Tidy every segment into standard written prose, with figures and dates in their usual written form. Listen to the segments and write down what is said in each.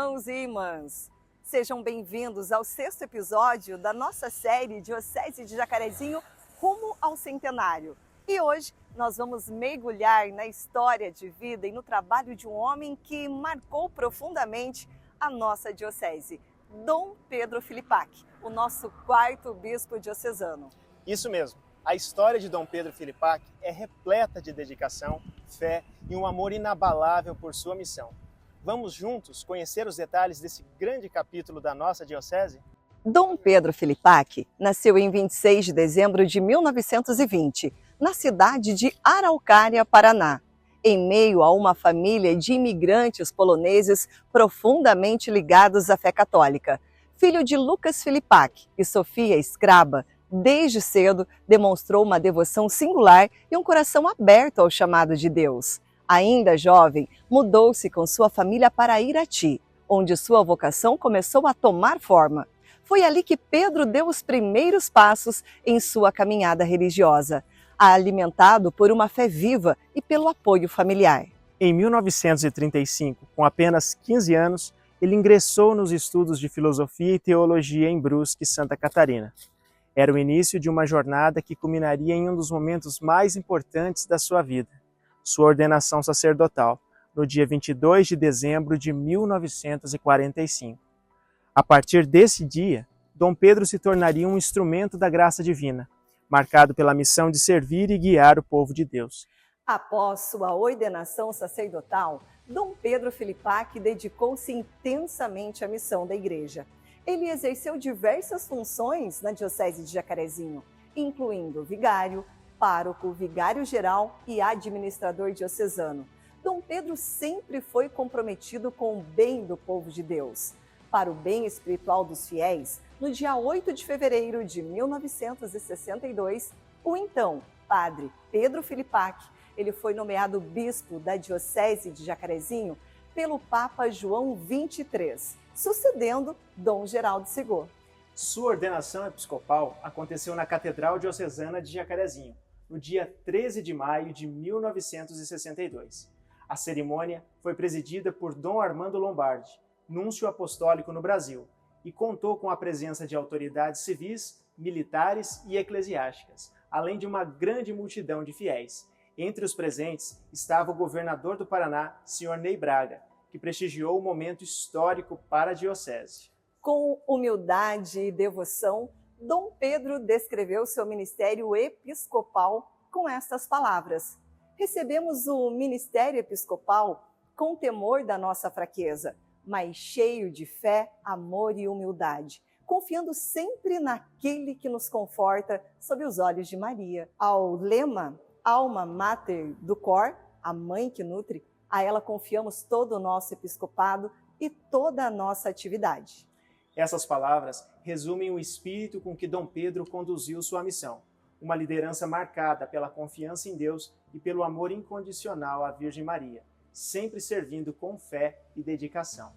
irmãos e irmãs, sejam bem-vindos ao 6º episódio da nossa série Diocese de Jacarezinho rumo ao centenário. E hoje nós vamos mergulhar na história de vida e no trabalho de um homem que marcou profundamente a nossa diocese, Dom Pedro Filipac, o nosso 4º bispo diocesano. Isso mesmo. A história de Dom Pedro Filipac é repleta de dedicação, fé e um amor inabalável por sua missão. Vamos juntos conhecer os detalhes desse grande capítulo da nossa diocese? Dom Pedro Filipac nasceu em 26 de dezembro de 1920, na cidade de Araucária, Paraná, em meio a uma família de imigrantes poloneses profundamente ligados à fé católica. Filho de Lucas Filipac e Sofia Scraba, desde cedo demonstrou uma devoção singular e um coração aberto ao chamado de Deus. Ainda jovem, mudou-se com sua família para Irati, onde sua vocação começou a tomar forma. Foi ali que Pedro deu os primeiros passos em sua caminhada religiosa, alimentado por uma fé viva e pelo apoio familiar. Em 1935, com apenas 15 anos, ele ingressou nos estudos de filosofia e teologia em Brusque, Santa Catarina. Era o início de uma jornada que culminaria em um dos momentos mais importantes da sua vida, sua ordenação sacerdotal, no dia 22 de dezembro de 1945. A partir desse dia, Dom Pedro se tornaria um instrumento da graça divina, marcado pela missão de servir e guiar o povo de Deus. Após sua ordenação sacerdotal, Dom Pedro Filipac dedicou-se intensamente à missão da Igreja. Ele exerceu diversas funções na Diocese de Jacarezinho, incluindo vigário, pároco, vigário-geral e administrador diocesano. Dom Pedro sempre foi comprometido com o bem do povo de Deus. Para o bem espiritual dos fiéis, no dia 8 de fevereiro de 1962, o então padre Pedro Filipac, ele foi nomeado bispo da Diocese de Jacarezinho pelo Papa João XXIII, sucedendo Dom Geraldo Sigor. Sua ordenação episcopal aconteceu na Catedral Diocesana de Jacarezinho, no dia 13 de maio de 1962. A cerimônia foi presidida por Dom Armando Lombardi, núncio apostólico no Brasil, e contou com a presença de autoridades civis, militares e eclesiásticas, além de uma grande multidão de fiéis. Entre os presentes estava o governador do Paraná, Sr. Ney Braga, que prestigiou o momento histórico para a diocese. Com humildade e devoção, Dom Pedro descreveu seu ministério episcopal com estas palavras: recebemos o ministério episcopal com temor da nossa fraqueza, mas cheio de fé, amor e humildade, confiando sempre naquele que nos conforta sob os olhos de Maria. Ao lema Alma Mater do Cor, a mãe que nutre, a ela confiamos todo o nosso episcopado e toda a nossa atividade. Essas palavras resumem o espírito com que Dom Pedro conduziu sua missão, uma liderança marcada pela confiança em Deus e pelo amor incondicional à Virgem Maria, sempre servindo com fé e dedicação.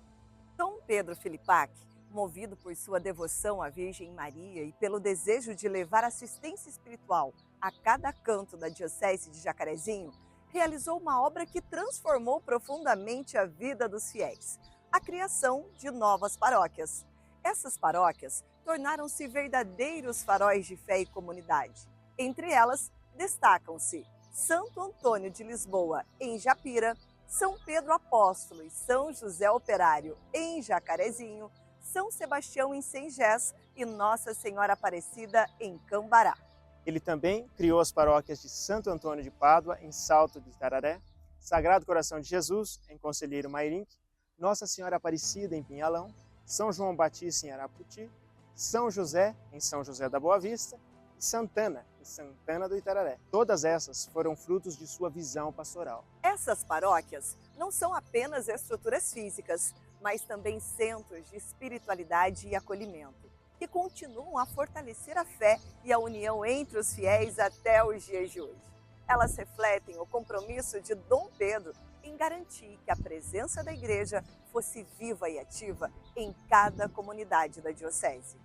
Dom Pedro Filipac, movido por sua devoção à Virgem Maria e pelo desejo de levar assistência espiritual a cada canto da Diocese de Jacarezinho, realizou uma obra que transformou profundamente a vida dos fiéis: a criação de novas paróquias. Essas paróquias tornaram-se verdadeiros faróis de fé e comunidade. Entre elas, destacam-se Santo Antônio de Lisboa, em Japira, São Pedro Apóstolo e São José Operário, em Jacarezinho, São Sebastião, em Sengés, e Nossa Senhora Aparecida, em Cambará. Ele também criou as paróquias de Santo Antônio de Pádua, em Salto do Itararé, Sagrado Coração de Jesus, em Conselheiro Mairinque, Nossa Senhora Aparecida, em Pinhalão, São João Batista, em Araputi, São José, em São José da Boa Vista, e Santana, em Santana do Itararé. Todas essas foram frutos de sua visão pastoral. Essas paróquias não são apenas estruturas físicas, mas também centros de espiritualidade e acolhimento, que continuam a fortalecer a fé e a união entre os fiéis até os dias de hoje. Elas refletem o compromisso de Dom Pedro em garantir que a presença da Igreja fosse viva e ativa em cada comunidade da Diocese.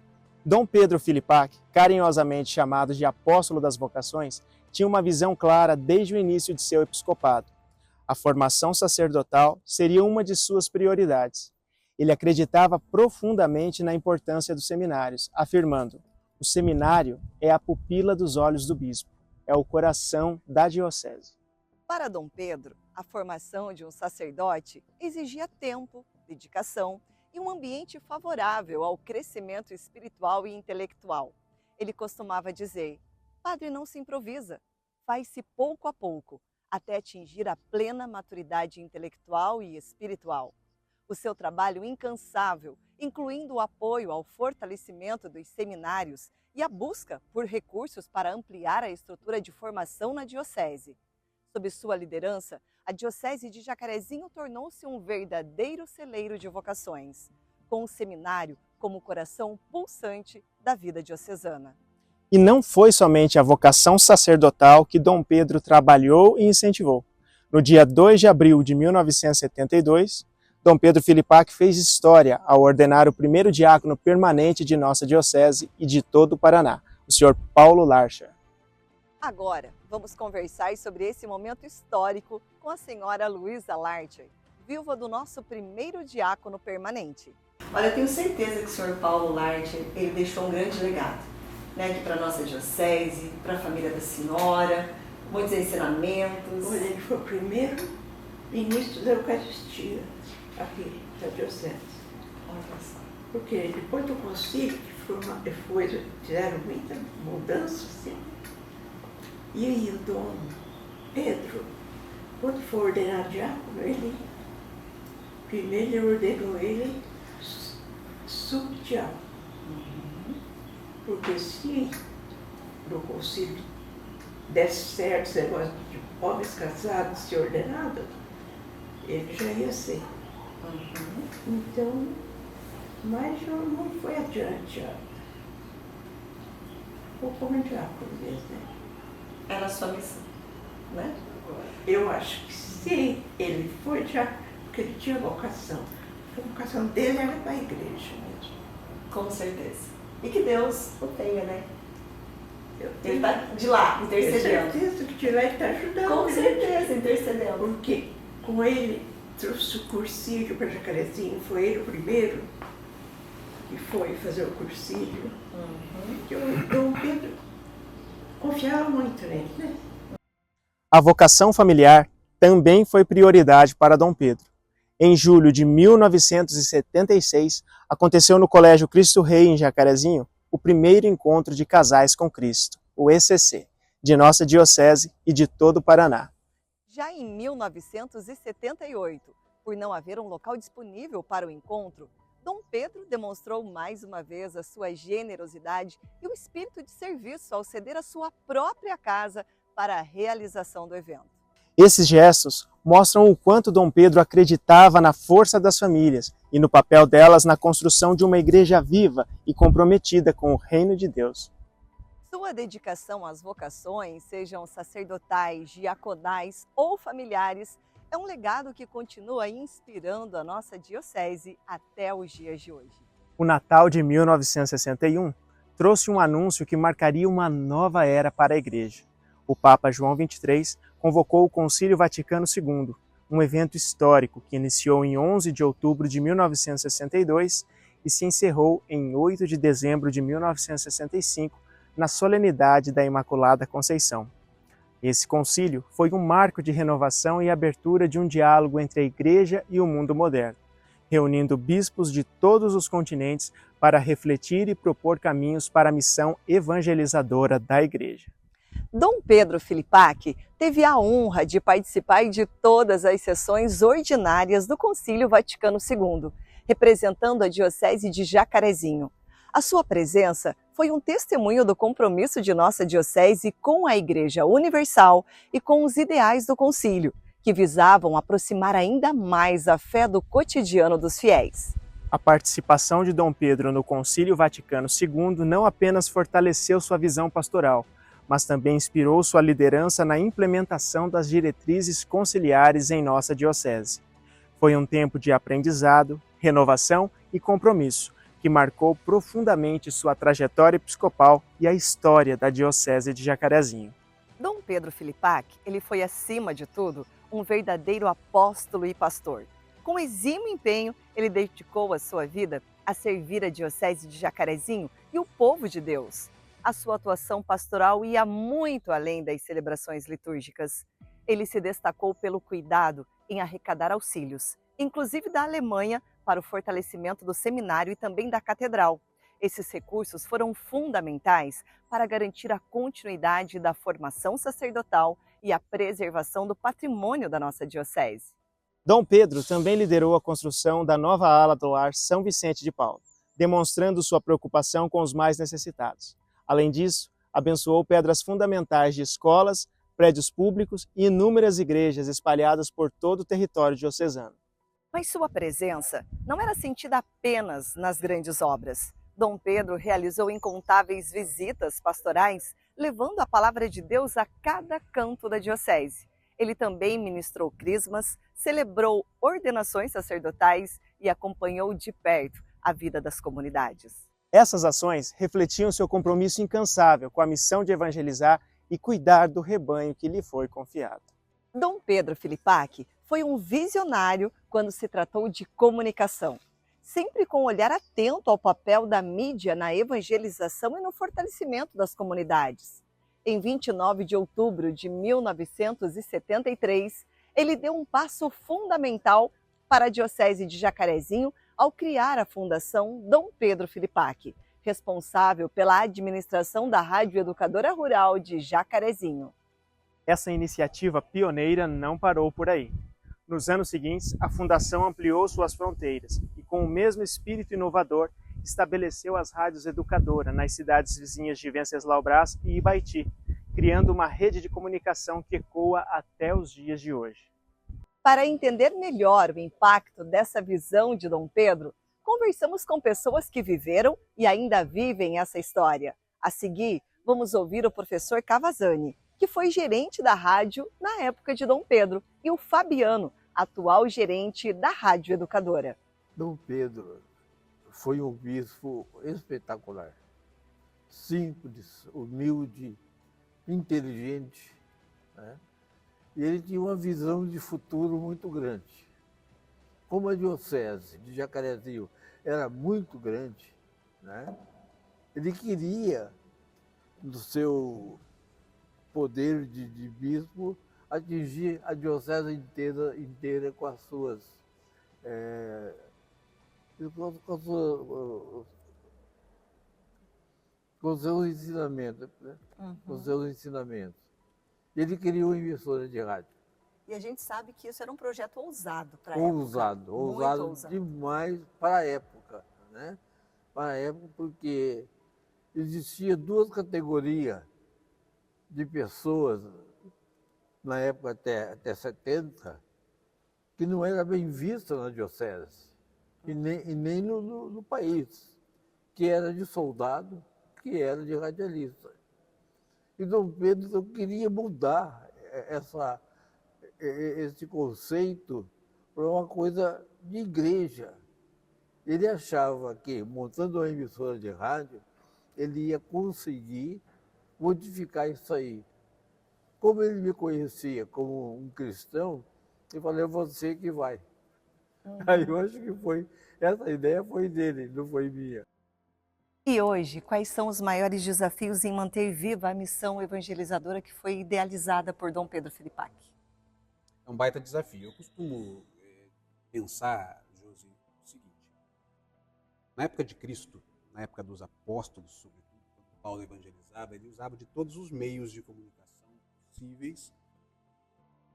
Dom Pedro Filipac, carinhosamente chamado de Apóstolo das Vocações, tinha uma visão clara desde o início de seu episcopado. A formação sacerdotal seria uma de suas prioridades. Ele acreditava profundamente na importância dos seminários, afirmando: o seminário é a pupila dos olhos do bispo, é o coração da diocese. Para Dom Pedro, a formação de um sacerdote exigia tempo, dedicação e um ambiente favorável ao crescimento espiritual e intelectual. Ele costumava dizer: padre não se improvisa, faz-se pouco a pouco, até atingir a plena maturidade intelectual e espiritual. O seu trabalho incansável, incluindo o apoio ao fortalecimento dos seminários e a busca por recursos para ampliar a estrutura de formação na diocese. Sob sua liderança, a Diocese de Jacarezinho tornou-se um verdadeiro celeiro de vocações, com o seminário como coração pulsante da vida diocesana. E não foi somente a vocação sacerdotal que Dom Pedro trabalhou e incentivou. No dia 2 de abril de 1972, Dom Pedro Filipac fez história ao ordenar o primeiro diácono permanente de nossa diocese e de todo o Paraná, o Sr. Paulo Larcher. Agora, vamos conversar sobre esse momento histórico com a senhora Luísa Larcher, viúva do nosso primeiro diácono permanente. Olha, eu tenho certeza que o senhor Paulo Larcher, ele deixou um grande legado, né, aqui para a nossa diocese, para a família da senhora, muitos ensinamentos. Olha, ele foi o primeiro ministro da Eucaristia aqui da diocese. Olha só. Porque depois do concílio, fizeram muita mudança, assim. E aí o Dom Pedro, quando foi ordenado diácono, primeiro ele ordenou ele subdiácono. Porque se no concílio desse certo esse negócio de homens casados ser ordenados, ele já ia ser. Então, mas não foi adiante. Ou como diácono mesmo, né? Era a sua missão, né? Eu acho que se ele foi diácono, porque ele tinha vocação. A vocação dele era para a igreja mesmo. Com certeza. E que Deus o tenha, né? Eu Ele está de lá, intercedendo. tenho certeza que de lá ele está ajudando. Com né? certeza, intercedendo. Porque com ele trouxe o cursilho para Jacarezinho, foi ele o primeiro que foi fazer o cursilho. Que o Dom Pedro confiava muito nele, né? A vocação familiar também foi prioridade para Dom Pedro. Em julho de 1976, aconteceu no Colégio Cristo Rei, em Jacarezinho, o primeiro encontro de casais com Cristo, o ECC, de nossa diocese e de todo o Paraná. Já em 1978, por não haver um local disponível para o encontro, Dom Pedro demonstrou mais uma vez a sua generosidade e o espírito de serviço ao ceder a sua própria casa para a realização do evento. Esses gestos mostram o quanto Dom Pedro acreditava na força das famílias e no papel delas na construção de uma igreja viva e comprometida com o reino de Deus. Sua dedicação às vocações, sejam sacerdotais, diaconais ou familiares, é um legado que continua inspirando a nossa diocese até os dias de hoje. O Natal de 1961 trouxe um anúncio que marcaria uma nova era para a Igreja. O Papa João XXIII convocou o Concílio Vaticano II, um evento histórico que iniciou em 11 de outubro de 1962 e se encerrou em 8 de dezembro de 1965, na solenidade da Imaculada Conceição. Esse concílio foi um marco de renovação e abertura de um diálogo entre a Igreja e o mundo moderno, reunindo bispos de todos os continentes para refletir e propor caminhos para a missão evangelizadora da Igreja. Dom Pedro Filipac teve a honra de participar de todas as sessões ordinárias do Concílio Vaticano II, representando a Diocese de Jacarezinho. A sua presença foi um testemunho do compromisso de nossa diocese com a Igreja Universal e com os ideais do concílio, que visavam aproximar ainda mais a fé do cotidiano dos fiéis. A participação de Dom Pedro no Concílio Vaticano II não apenas fortaleceu sua visão pastoral, mas também inspirou sua liderança na implementação das diretrizes conciliares em nossa diocese. Foi um tempo de aprendizado, renovação e compromisso, que marcou profundamente sua trajetória episcopal e a história da Diocese de Jacarezinho. Dom Pedro Filipac, ele foi, acima de tudo, um verdadeiro apóstolo e pastor. Com exímio empenho, ele dedicou a sua vida a servir a Diocese de Jacarezinho e o povo de Deus. A sua atuação pastoral ia muito além das celebrações litúrgicas. Ele se destacou pelo cuidado em arrecadar auxílios, inclusive da Alemanha, para o fortalecimento do seminário e também da catedral. Esses recursos foram fundamentais para garantir a continuidade da formação sacerdotal e a preservação do patrimônio da nossa diocese. Dom Pedro também liderou a construção da nova ala do Lar São Vicente de Paulo, demonstrando sua preocupação com os mais necessitados. Além disso, abençoou pedras fundamentais de escolas, prédios públicos e inúmeras igrejas espalhadas por todo o território diocesano. Mas sua presença não era sentida apenas nas grandes obras. Dom Pedro realizou incontáveis visitas pastorais, levando a palavra de Deus a cada canto da diocese. Ele também ministrou crismas, celebrou ordenações sacerdotais e acompanhou de perto a vida das comunidades. Essas ações refletiam seu compromisso incansável com a missão de evangelizar e cuidar do rebanho que lhe foi confiado. Dom Pedro Filipac foi um visionário quando se tratou de comunicação, sempre com um olhar atento ao papel da mídia na evangelização e no fortalecimento das comunidades. Em 29 de outubro de 1973, ele deu um passo fundamental para a Diocese de Jacarezinho ao criar a Fundação Dom Pedro Filipac, responsável pela administração da Rádio Educadora Rural de Jacarezinho. Essa iniciativa pioneira não parou por aí. Nos anos seguintes, a Fundação ampliou suas fronteiras e, com o mesmo espírito inovador, estabeleceu as rádios Educadora nas cidades vizinhas de Venceslau Braz e Ibaiti, criando uma rede de comunicação que ecoa até os dias de hoje. Para entender melhor o impacto dessa visão de Dom Pedro, conversamos com pessoas que viveram e ainda vivem essa história. A seguir, vamos ouvir o professor Cavazzani, que foi gerente da rádio na época de Dom Pedro, e o Fabiano, atual gerente da Rádio Educadora. Dom Pedro foi um bispo espetacular, simples, humilde, inteligente, né? E ele tinha uma visão de futuro muito grande. Como a diocese de Jacarezinho era muito grande, né? Ele queria, no seu poder de bispo, atingir a diocese inteira com as suas com os seus ensinamentos, né? Com os seus ensinamentos. Ele criou uma emissora de rádio. E a gente sabe que isso era um projeto ousado para a época. Ousado demais para a época, né? Para a época, porque existia duas categorias de pessoas, na época até 70, que não era bem vista na diocese, e nem no país, que era de soldado, que era de radialista. E Dom Pedro queria mudar esse conceito para uma coisa de igreja. Ele achava que, montando uma emissora de rádio, ele ia conseguir modificar isso aí. Como ele me conhecia como um cristão, eu falei, é você que vai. Aí eu acho que essa ideia foi dele, não foi minha. E hoje, quais são os maiores desafios em manter viva a missão evangelizadora que foi idealizada por Dom Pedro Filipac? É um baita desafio. Eu costumo pensar, Josi, o seguinte. Na época de Cristo, na época dos apóstolos, sobretudo, quando Paulo evangelizava, ele usava de todos os meios de comunicação possíveis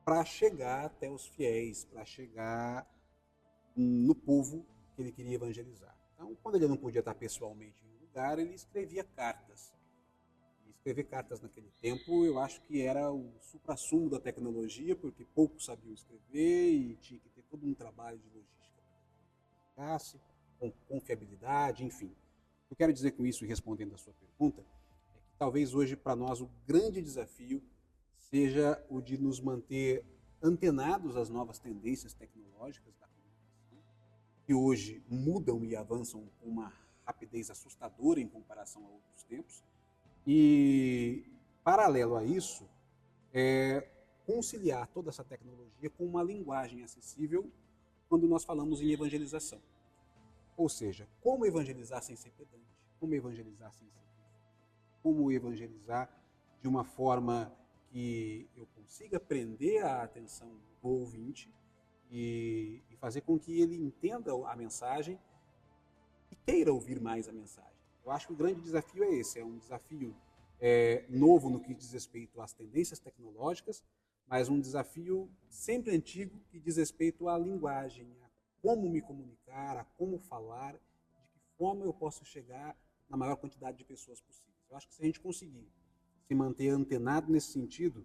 para chegar até os fiéis, para chegar no povo que ele queria evangelizar. Então, quando ele não podia estar pessoalmente em um lugar, ele escrevia cartas. E escrever cartas naquele tempo, eu acho que era o suprassumo da tecnologia, porque poucos sabiam escrever e tinha que ter todo um trabalho de logística para que com confiabilidade, enfim. O que eu quero dizer com isso, respondendo a sua pergunta, é que talvez hoje para nós o grande desafio seja o de nos manter antenados às novas tendências tecnológicas da comunicação, que hoje mudam e avançam com uma rapidez assustadora em comparação a outros tempos. E, paralelo a isso, conciliar toda essa tecnologia com uma linguagem acessível quando nós falamos em evangelização. Ou seja, como evangelizar sem ser pedante, como evangelizar sem ser como evangelizar de uma forma que eu consiga prender a atenção do ouvinte e fazer com que ele entenda a mensagem e queira ouvir mais a mensagem. Eu acho que o grande desafio é esse, é um desafio novo no que diz respeito às tendências tecnológicas, mas um desafio sempre antigo que diz respeito à linguagem, a como me comunicar, a como falar, de que forma eu posso chegar na maior quantidade de pessoas possível. Eu acho que se a gente conseguir se manter antenado nesse sentido,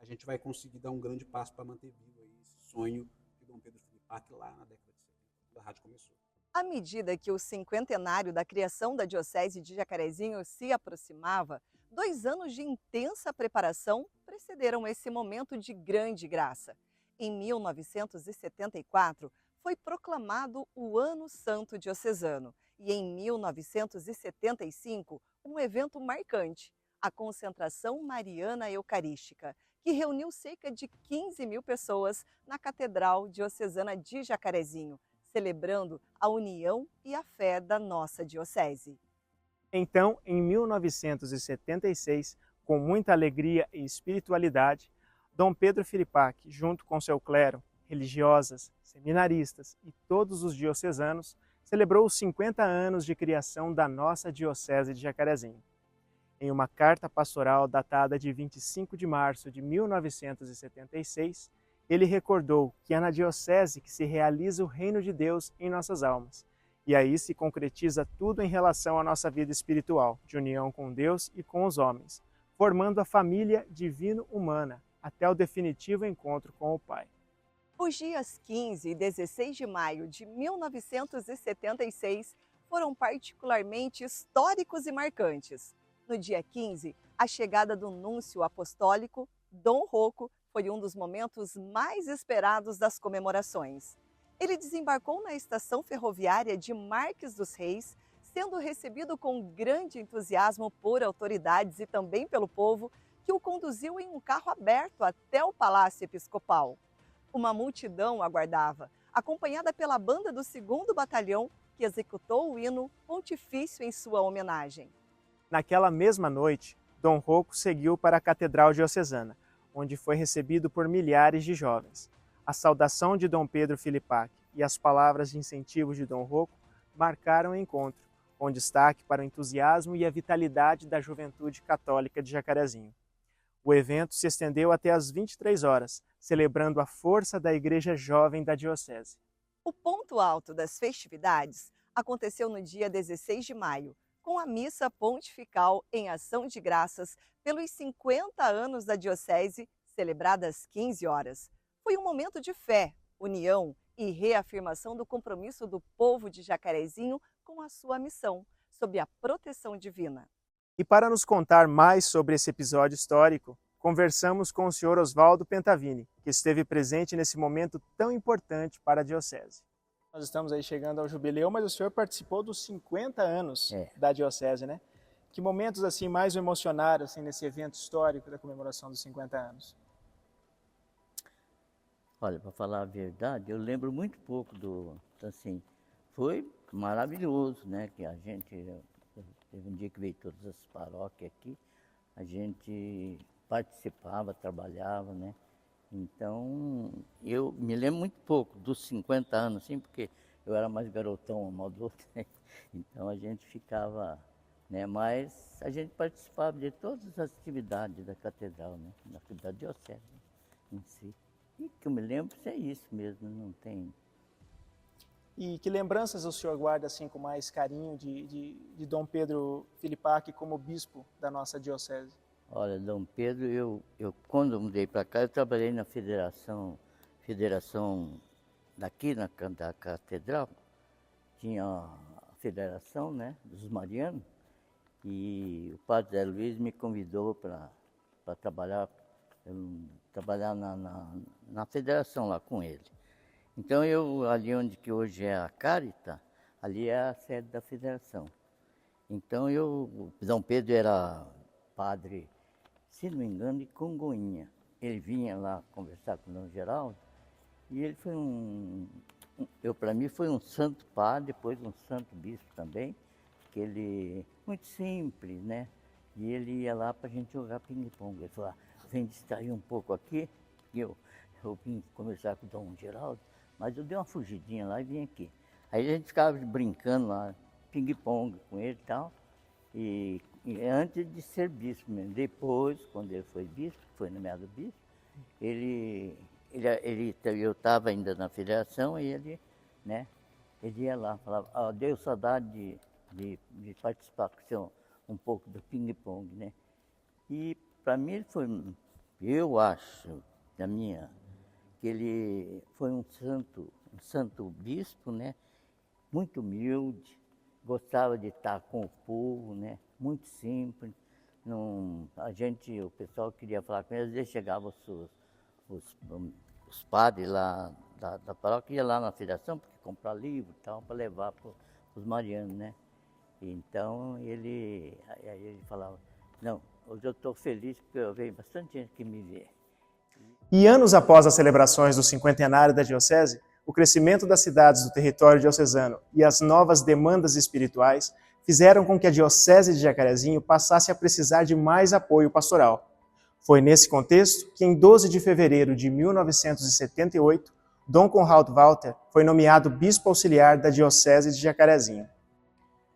a gente vai conseguir dar um grande passo para manter vivo aí esse sonho de Dom Pedro Filipac lá na década de 70, quando a rádio começou. À medida que o cinquentenário da criação da Diocese de Jacarezinho se aproximava, 2 anos de intensa preparação precederam esse momento de grande graça. Em 1974, foi proclamado o Ano Santo Diocesano e em 1975, um evento marcante, a Concentração Mariana Eucarística, que reuniu cerca de 15.000 pessoas na Catedral Diocesana de Jacarezinho, celebrando a união e a fé da nossa diocese. Então, em 1976, com muita alegria e espiritualidade, Dom Pedro Filipac, junto com seu clero, religiosas, seminaristas e todos os diocesanos, celebrou os 50 anos de criação da nossa Diocese de Jacarezinho. Em uma carta pastoral datada de 25 de março de 1976, ele recordou que é na Diocese que se realiza o reino de Deus em nossas almas, e aí se concretiza tudo em relação à nossa vida espiritual, de união com Deus e com os homens, formando a família divino-humana, até o definitivo encontro com o Pai. Os dias 15 e 16 de maio de 1976 foram particularmente históricos e marcantes. No dia 15, a chegada do núncio apostólico, Dom Rocco, foi um dos momentos mais esperados das comemorações. Ele desembarcou na estação ferroviária de Marques dos Reis, sendo recebido com grande entusiasmo por autoridades e também pelo povo, que o conduziu em um carro aberto até o Palácio Episcopal. Uma multidão aguardava, acompanhada pela banda do 2º Batalhão, que executou o hino pontifício em sua homenagem. Naquela mesma noite, Dom Rocco seguiu para a Catedral Diocesana, onde foi recebido por milhares de jovens. A saudação de Dom Pedro Filipac e as palavras de incentivo de Dom Rocco marcaram o encontro, com destaque para o entusiasmo e a vitalidade da juventude católica de Jacarezinho. O evento se estendeu até às 23 horas, celebrando a força da Igreja Jovem da Diocese. O ponto alto das festividades aconteceu no dia 16 de maio, com a missa pontifical em ação de graças pelos 50 anos da Diocese, celebrada às 15 horas. Foi um momento de fé, união e reafirmação do compromisso do povo de Jacarezinho com a sua missão, sob a proteção divina. E para nos contar mais sobre esse episódio histórico, conversamos com o Sr. Oswaldo Pentavini, que esteve presente nesse momento tão importante para a Diocese. Nós estamos aí chegando ao jubileu, mas o senhor participou dos 50 anos da Diocese, né? Que momentos assim mais o emocionaram assim, nesse evento histórico da comemoração dos 50 anos? Olha, para falar a verdade, eu lembro muito pouco assim, foi maravilhoso, né? Que a gente, teve um dia que veio todas as paróquias aqui, a gente participava, trabalhava, né? Então, eu me lembro muito pouco dos 50 anos, assim, porque eu era mais garotão, maldoso, né? Então a gente ficava, né? Mas a gente participava de todas as atividades da catedral, né? Da diocese em si. E que eu me lembro é isso mesmo, não tem... E que lembranças o senhor guarda assim com mais carinho de Dom Pedro Filipac como bispo da nossa diocese? Olha, Dom Pedro, eu quando eu mudei para cá, eu trabalhei na federação daqui da catedral, tinha a federação, né, dos marianos, e o padre Zé Luiz me convidou para trabalhar na federação lá com ele. Então ali onde que hoje é a Caritas, ali é a sede da federação. Então Dom Pedro era padre, se não me engano, de Congonha. Ele vinha lá conversar com o Dom Geraldo e ele foi um para mim foi um santo padre, depois um santo bispo também, que ele, muito simples, né? E ele ia lá para a gente jogar ping-pong. Ele falou, vem distrair um pouco aqui, e eu vim conversar com o Dom Geraldo, mas eu dei uma fugidinha lá e vim aqui. Aí a gente ficava brincando lá, ping-pong com ele e tal, e antes de ser bispo mesmo. Depois, quando ele foi bispo, foi nomeado bispo, eu estava ainda na federação e ele, né, ele ia lá, falava, deu saudade de participar com o senhor um pouco do ping-pong, né? E para mim ele foi, eu acho, que ele foi um santo bispo, né? Muito humilde, gostava de estar com o povo, né? Muito simples. Não, o pessoal queria falar com ele, às vezes chegavam os padres lá da paróquia, ia lá na federação, porque comprar livro e tal, para levar para os marianos, né? Então aí ele falava, não, hoje eu estou feliz porque eu vejo bastante gente que me vê. E anos após as celebrações do cinquentenário da Diocese, o crescimento das cidades do território diocesano e as novas demandas espirituais fizeram com que a Diocese de Jacarezinho passasse a precisar de mais apoio pastoral. Foi nesse contexto que, em 12 de fevereiro de 1978, Dom Conrado Walter foi nomeado bispo auxiliar da Diocese de Jacarezinho.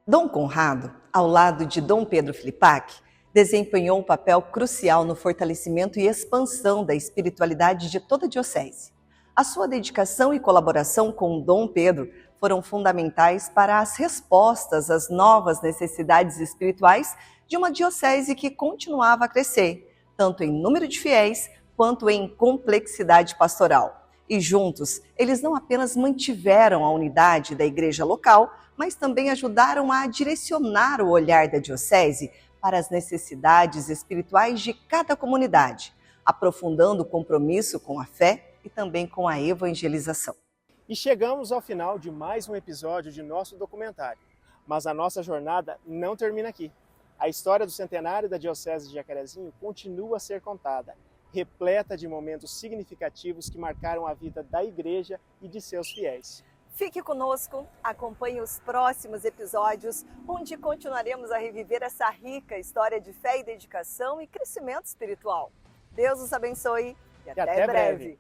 Dom Conrado, ao lado de Dom Pedro Filipac, desempenhou um papel crucial no fortalecimento e expansão da espiritualidade de toda a diocese. A sua dedicação e colaboração com Dom Pedro foram fundamentais para as respostas às novas necessidades espirituais de uma diocese que continuava a crescer, tanto em número de fiéis quanto em complexidade pastoral. E juntos, eles não apenas mantiveram a unidade da igreja local, mas também ajudaram a direcionar o olhar da diocese para as necessidades espirituais de cada comunidade, aprofundando o compromisso com a fé e também com a evangelização. E chegamos ao final de mais um episódio de nosso documentário. Mas a nossa jornada não termina aqui. A história do centenário da Diocese de Jacarezinho continua a ser contada, repleta de momentos significativos que marcaram a vida da igreja e de seus fiéis. Fique conosco, acompanhe os próximos episódios, onde continuaremos a reviver essa rica história de fé e dedicação e crescimento espiritual. Deus os abençoe e até breve.